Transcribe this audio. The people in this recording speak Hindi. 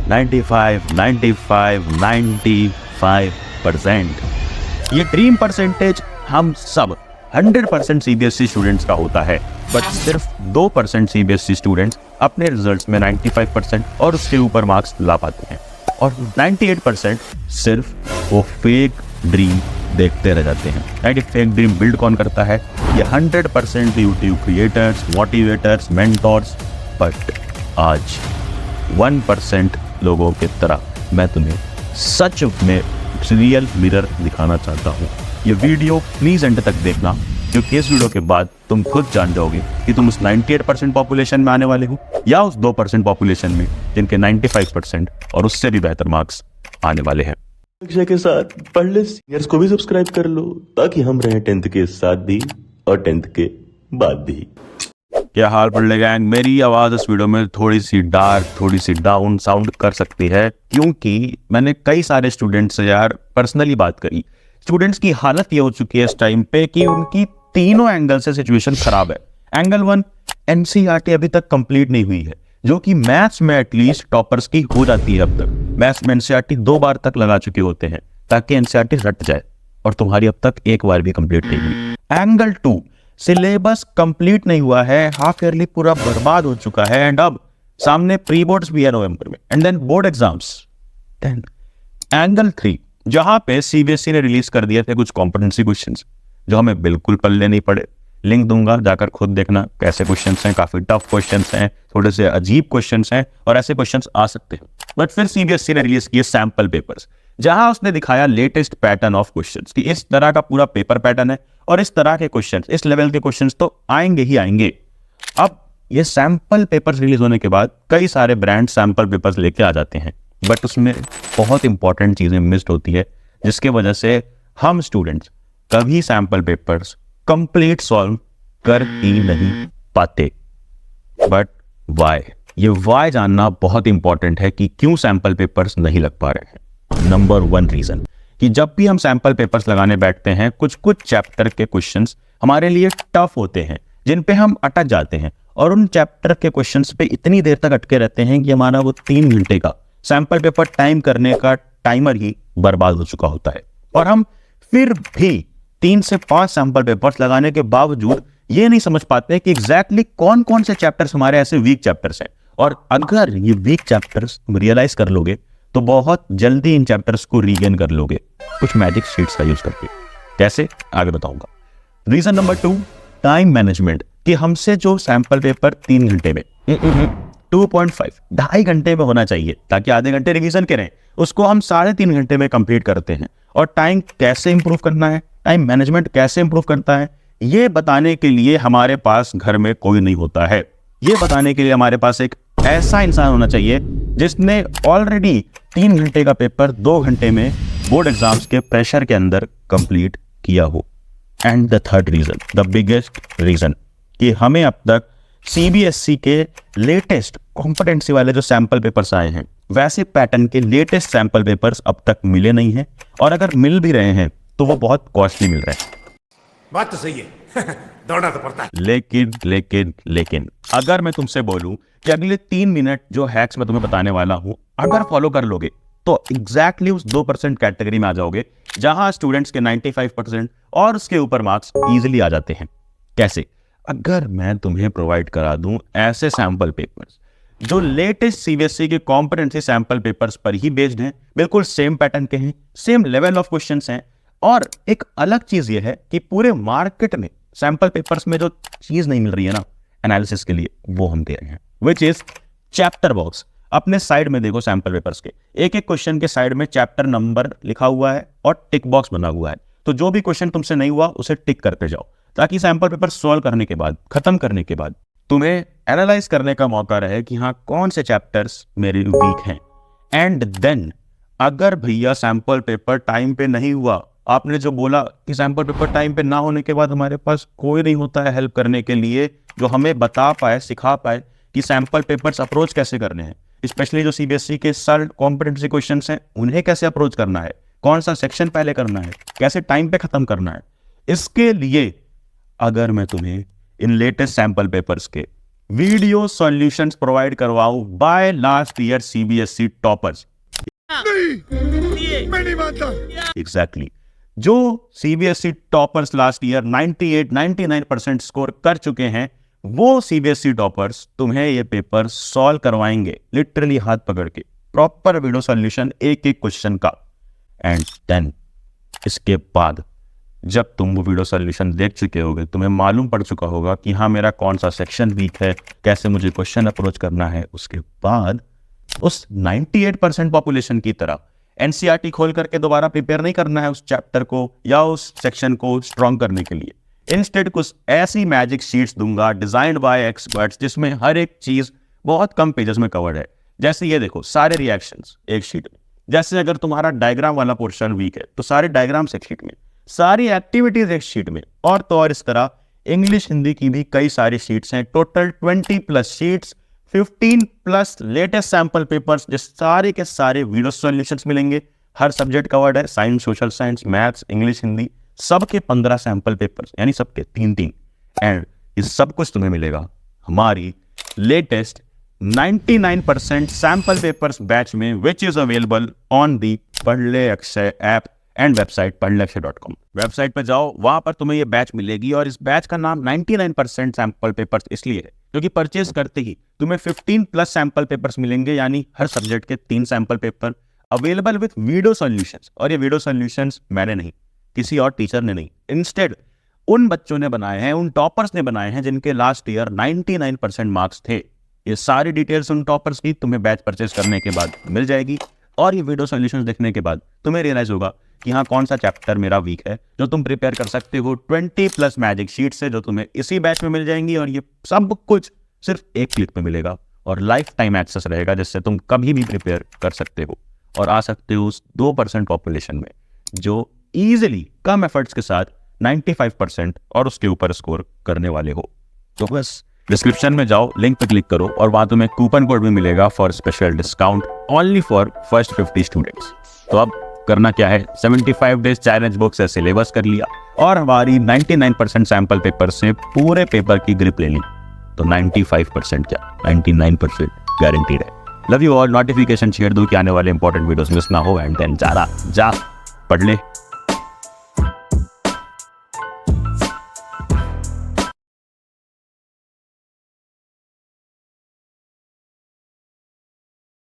95, 95, 95%। ये ड्रीम परसेंटेज हम सब 100% सीबीएसई स्टूडेंट्स का होता है, बट सिर्फ 2% सीबीएसई स्टूडेंट्स अपने रिजल्ट्स में 95% और उसके ऊपर मार्क्स ला पाते हैं, और 98% सिर्फ वो फेक ड्रीम देखते रह जाते हैं। राइट, फेक ड्रीम बिल्ड कौन करता है? ये 100% YouTube creators, motivators, mentors. But आज 1% लोगों की तरह मैं तुम्हें सच में रियल मिरर दिखाना चाहता हूँ। ये वीडियो प्लीज एंड तक देखना, क्योंकि इस वीडियो के बाद तुम खुद जान जाओगे कि तुम उस 98% पॉपुलेशन में आने वाले हो या उस 2% पॉपुलेशन में जिनके 95% और उससे भी बेहतर मार्क्स आने वाले हैं। कक्षा के साथ पढ़ले सीनियर्स को भी सब्सक्राइब कर लो, ताकि हम रहें 10th के साथ भी और 10th के बाद भी। क्या हाल पढ़ले गैंग? मेरी आवाज़ इस वीडियो में थोड़ी सी डार्क, थोड़ी सी डाउन साउंड कर सकती है, क्योंकि मैंने कई सारे स्टूडेंट्स से यार पर्सनली बात करी। स्टूडेंट्स की हालत ये हो चुकी है इस टाइम पे कि उनकी तीनों एंगल से सिचुएशन खराब है। एंगल 1, एनसीईआरटी अभी तक कंप्लीट नहीं हुई है, जो कि मैथ्स में एटलीस्ट टॉपर्स की हो जाती है। अब तक मैथ्स में एनसीईआरटी 2 बार तक लगा चुके होते हैं ताकि एनसीईआरटी रट जाए, और तुम्हारी अब तक एक बार भी कंप्लीट नहीं हुई। एंगल 2, सिलेबस कंप्लीट नहीं हुआ है, हाफ ईयरली पूरा बर्बाद हो चुका है, एंड अब सामने प्री बोर्ड्स भी है नवंबर में, and then board exams. Then angle 3, जहां पे सीबीएसई ने रिलीज कर दिए थे कुछ कॉम्पिटेंसी क्वेश्चंस जो हमें बिल्कुल पल्ले नहीं पड़े। लिंक दूंगा, जाकर खुद देखना कैसे क्वेश्चंस हैं। काफी टफ क्वेश्चंस हैं, थोड़े से अजीब क्वेश्चंस हैं, और ऐसे क्वेश्चंस आ सकते हैं। बट फिर सीबीएसई ने रिलीज किए सैंपल पेपर्स, जहां उसने दिखाया लेटेस्ट पैटर्न ऑफ क्वेश्चंस कि इस तरह का पूरा पेपर पैटर्न है, और इस तरह के क्वेश्चंस, इस लेवल के क्वेश्चंस तो आएंगे ही आएंगे। अब ये सैंपल पेपर्स रिलीज होने के बाद कई सारे ब्रांड सैंपल पेपर्स लेके आ जाते हैं, बट उसमें बहुत इंपॉर्टेंट चीजें मिस्ड होती है, जिसके वजह से हम स्टूडेंट्स कभी सैंपल पेपर्स कंप्लीट सॉल्व कर ही नहीं पाते। But why? ये वाई जानना बहुत इंपॉर्टेंट है कि क्यों सैंपल पेपर्स नहीं लग पा रहे हैं। नंबर 1 रीजन कि जब भी हम सैंपल पेपर्स लगाने बैठते हैं, कुछ चैप्टर के क्वेश्चंस हमारे लिए टफ होते हैं, जिन पे हम अटक जाते हैं, और उन चैप्टर के क्वेश्चंस पे इतनी देर तक अटके रहते हैं कि हमारा वो 3 घंटे का सैंपल पेपर टाइम करने का टाइमर ही बर्बाद हो चुका होता है। और हम फिर भी 3 से 5 सैंपल पेपर्स लगाने के बावजूद ये नहीं समझ पाते कि एग्जैक्टली कौन कौन से चैप्टर्स हमारे ऐसे वीक चैप्टर्स हैं। और अगर ये वीक चैप्टर्स रियलाइज कर लोगे तो बहुत जल्दी इन चैप्टर्स को रीगेन कर लोगे, कुछ मैजिक शीट्स का यूज करके। कैसे, आगे बताऊंगा। रीजन नंबर 2, टाइम मैनेजमेंट, कि हमसे जो सैंपल पेपर 3 घंटे में 2.5 ढाई घंटे में होना चाहिए ताकि आधे घंटे रिवीजन करें, उसको हम 3.5 घंटे में कंप्लीट करते हैं। और टाइम कैसे इंप्रूव करना है, टाइम मैनेजमेंट कैसे इंप्रूव करता है, ये बताने के लिए हमारे पास घर में कोई नहीं होता है। ये बताने के लिए हमारे पास एक ऐसा इंसान होना चाहिए जिसने ऑलरेडी 3 घंटे का पेपर 2 घंटे में बोर्ड एग्जाम्स के प्रेशर के अंदर कंप्लीट किया हो। And the third reason, the biggest reason, कि हमें अब तक सीबीएसई के लेटेस्ट कॉम्पिटेंसी वाले जो सैंपल पेपर्स आए हैं, वैसे पैटर्न के लेटेस्ट सैंपल पेपर्स अब तक मिले नहीं हैं, और अगर मिल भी रहे हैं तो वो बहुत कॉस्टली मिल रहे हैं। बात तो सही है दौड़ना तो पड़ता है। लेकिन अगर मैं तुमसे बोलूं कि अगले 3 मिनट जो हैक्स मैं तुम्हें बताने वाला हूं, अगर फॉलो कर लोगे तो एग्जैक्टली उस 2% कैटेगरी में आ जाओगे जहां स्टूडेंट्स के 95% और उसके ऊपर मार्क्स इजीली आ जाते हैं। कैसे? अगर मैं तुम्हें प्रोवाइड करा दूं ऐसे सैंपल पेपर्स जो लेटेस्ट सीबीएसई के कॉम्पिटेंसी सैंपल पेपर्स पर ही बेस्ड हैं, बिल्कुल सेम पैटर्न के हैं, सेम लेवल ऑफ क्वेश्चंस हैं, और एक अलग चीज ये है कि पूरे मार्केट में सैंपल पेपर्स में जो चीज नहीं मिल रही है ना एनालिसिस के लिए, वो हम दे रहे हैं, विच इज चैप्टर बॉक्स। अपने साइड में देखो सैंपल पेपर्स के एक एक क्वेश्चन के साइड में चैप्टर नंबर लिखा हुआ है और टिक बॉक्स बना हुआ है। तो जो भी क्वेश्चन तुमसे नहीं हुआ उसे टिक करते जाओ, ताकि सैंपल पेपर सॉल्व करने के बाद, खत्म करने के बाद तुम्हें एनालाइज करने का मौका रहे कि हाँ कौन से चैप्टर्स मेरे वीक हैं। एंड देन अगर भैया सैंपल पेपर टाइम पे नहीं हुआ, आपने जो बोला कि सैंपल पेपर टाइम पे ना होने के बाद हमारे पास कोई नहीं होता है हेल्प करने के लिए, जो हमें बता पाए, सिखा पाए कि सैंपल पेपर्स अप्रोच कैसे करने हैं, स्पेशली जो सीबीएसई के सर कॉम्पिटेंसी क्वेश्चंस हैं उन्हें कैसे अप्रोच करना है, कौन सा सेक्शन पहले करना है, कैसे टाइम पे खत्म करना है। इसके लिए अगर मैं तुम्हें इन लेटेस्ट सैंपल पेपर्स के वीडियो सॉल्यूशंस प्रोवाइड करवाऊं by last year CBSE toppers. Exactly जो CBSE toppers last year 98-99% score कर चुके हैं, वो सीबीएसई टॉपर्स तुम्हें ये पेपर सॉल्व करवाएंगे, लिटरली हाथ पकड़ के, प्रॉपर वीडियो सॉल्यूशन एक एक क्वेश्चन का। एंड देन इसके बाद जब तुम वो वीडियो सॉल्यूशन देख चुके होगे, तुम्हें मालूम पड़ चुका होगा कि हाँ मेरा कौन सा सेक्शन वीक है, कैसे मुझे क्वेश्चन अप्रोच करना है, उसके बाद उस 98% पॉपुलेशन की तरह एनसीईआरटी खोल करके दोबारा प्रिपेयर नहीं करना है उस चैप्टर को या उस सेक्शन को स्ट्रॉन्ग करने के लिए। इंस्टेड कुछ ऐसी मैजिक शीट्स दूंगा डिजाइन्ड बाय एक्सपर्ट्स जिसमें हर एक चीज बहुत कम पेजेस में कवर्ड है। जैसे ये देखो, सारे रिएक्शंस एक शीट में। जैसे अगर तुम्हारा डायग्राम वाला पोर्शन वीक है तो सारे डायग्राम्स एक शीट में, सारी एक्टिविटीज एक शीट में, और तो और इस तरह इंग्लिश हिंदी की भी कई सारी शीट्स हैं। Total 20+ sheets, 15+ latest sample papers, जिस सारे के सारे वीडियो सॉल्यूशंस मिलेंगे। हर सब्जेक्ट कवर्ड है, science, social science, maths, English, Hindi, सबके 15 सैंपल पेपर्स, यानी सबके 3-3। एंड ये सब कुछ तुम्हें मिलेगा हमारी लेटेस्ट 99% सैंपल पेपर्स बैच में, which is available on the Padhle Akshay app and website पढ़लेअक्षय.com। वेबसाइट पे जाओ, वहां पर तुम्हें ये बैच मिलेगी। और इस बैच का नाम 99% सैंपल पेपर्स इसलिए है क्योंकि परचेज करते ही तुम्हें 15+ सैंपल पेपर्स मिलेंगे, यानी हर सब्जेक्ट के 3 sample paper available with video solutions. और ये वीडियो सॉल्यूशंस मैंने नहीं, किसी और टीचर ने नहीं, इंस्टेड उन बच्चों ने बनाए हैं, उन टॉपर्स ने बनाए हैं जिनके लास्ट ईयर 99% मार्क्स थे। ये सारी डिटेल्स उन टॉपर्स की तुम्हें बैच परचेज करने के बाद मिल जाएगी। और ये वीडियो सॉल्यूशंस देखने के बाद तुम्हें रियलाइज होगा कि हाँ कौन सा चैप्टर मेरा वीक है, जो तुम प्रिपेयर कर सकते हो 20+ मैजिक शीट्स है जो तुम्हें इसी बैच में मिल जाएंगी। और ये सब कुछ सिर्फ एक क्लिक में मिलेगा और लाइफ टाइम एक्सेस रहेगा, जिससे तुम कभी भी प्रिपेयर कर सकते हो और आ सकते हो उस 2% पॉपुलेशन में जो ईजिली कम एफर्ट्स के साथ 95% और उसके ऊपर स्कोर करने वाले हो। तो बस डिस्क्रिप्शन में जाओ, लिंक पे क्लिक करो और वहां तुम्हें कूपन कोड भी मिलेगा for special discount only for first 50 students. तो अब करना क्या है, 75 डेज चैलेंज बुक से सिलेबस कर लिया और हमारी 99% सैंपल पेपर से पूरे पेपर की ग्रिप ले ली, तो 95% क्या 99% गारंटीड है। Love you all. Notification share दो कि आने वाले इंपॉर्टेंट वीडियोस मिस ना हो। एंड देन जा पढ़ ले।